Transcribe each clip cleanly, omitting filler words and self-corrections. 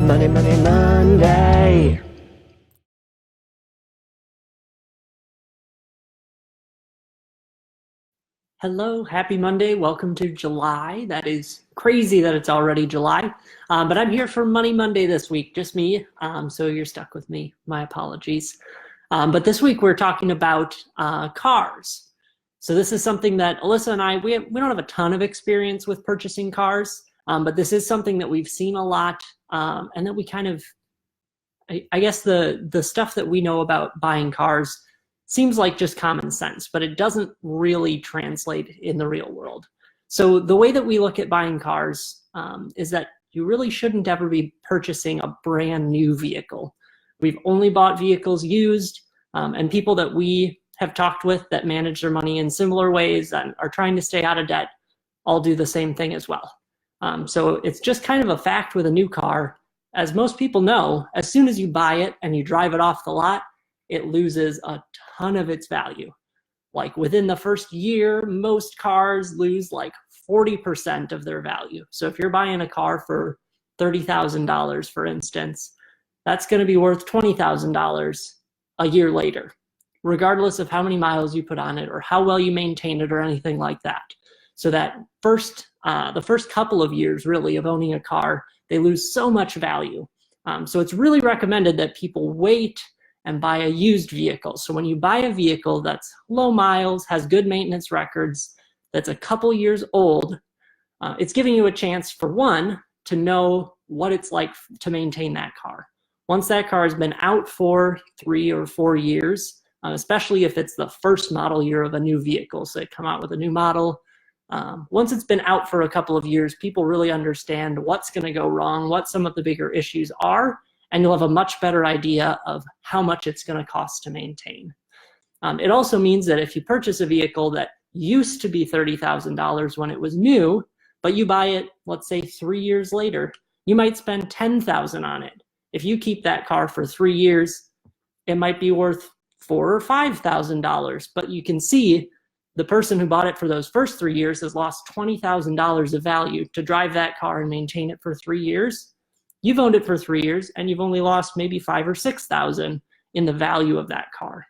Monday. Hello, happy Monday. Welcome to July. That is crazy that it's already July, but I'm here for Money Monday this week, just me. So you're stuck with me. My apologies. But this week we're talking about cars. So this is something that Alyssa and we don't have a ton of experience with purchasing cars, but this is something that we've seen a lot, and that we kind of, I guess the stuff that we know about buying cars seems like just common sense, but it doesn't really translate in the real world. So the way that we look at buying cars is that you really shouldn't ever be purchasing a brand new vehicle. We've only bought vehicles used, and people that we have talked with that manage their money in similar ways and are trying to stay out of debt all do the same thing as well. So it's just kind of a fact with a new car. As most people know, as soon as you buy it and you drive it off the lot, it loses a ton of its value. Like within the first year, most cars lose like 40% of their value. So if you're buying a car for $30,000, for instance, that's going to be worth $20,000 a year later, regardless of how many miles you put on it or how well you maintain it or anything like that. So that the first couple of years really of owning a car, they lose so much value. So it's really recommended that people wait and buy a used vehicle. So when you buy a vehicle that's low miles, has good maintenance records, that's a couple years old, it's giving you a chance, for one, to know what it's like to maintain that car. Once that car has been out for 3 or 4 years, especially if it's the first model year of a new vehicle, so they come out with a new model, once it's been out for a couple of years, people really understand what's going to go wrong, what some of the bigger issues are, and you'll have a much better idea of how much it's going to cost to maintain. It also means that if you purchase a vehicle that used to be $30,000 when it was new, but you buy it, let's say 3 years later, you might spend $10,000 on it. If you keep that car for 3 years, it might be worth $4,000 or $5,000, but you can see the person who bought it for those first 3 years has lost $20,000 of value to drive that car and maintain it for 3 years. You've owned it for 3 years and you've only lost maybe $5,000 or $6,000 in the value of that car.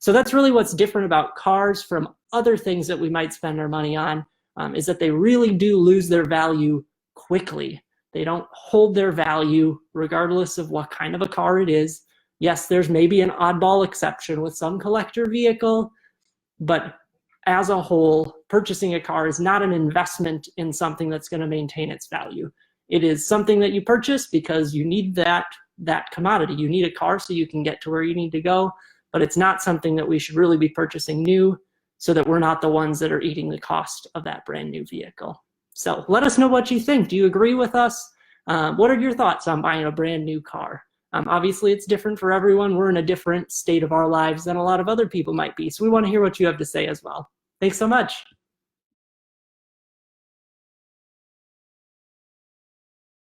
So that's really what's different about cars from other things that we might spend our money on, is that they really do lose their value quickly. They don't hold their value regardless of what kind of a car it is. Yes, there's maybe an oddball exception with some collector vehicle, but as a whole, purchasing a car is not an investment in something that's going to maintain its value. It is something that you purchase because you need that commodity. You need a car so you can get to where you need to go, but it's not something that we should really be purchasing new, so that we're not the ones that are eating the cost of that brand new vehicle. So let us know what you think. Do you agree with us? What are your thoughts on buying a brand new car? Obviously, it's different for everyone. We're in a different state of our lives than a lot of other people might be. So we want to hear what you have to say as well. Thanks so much.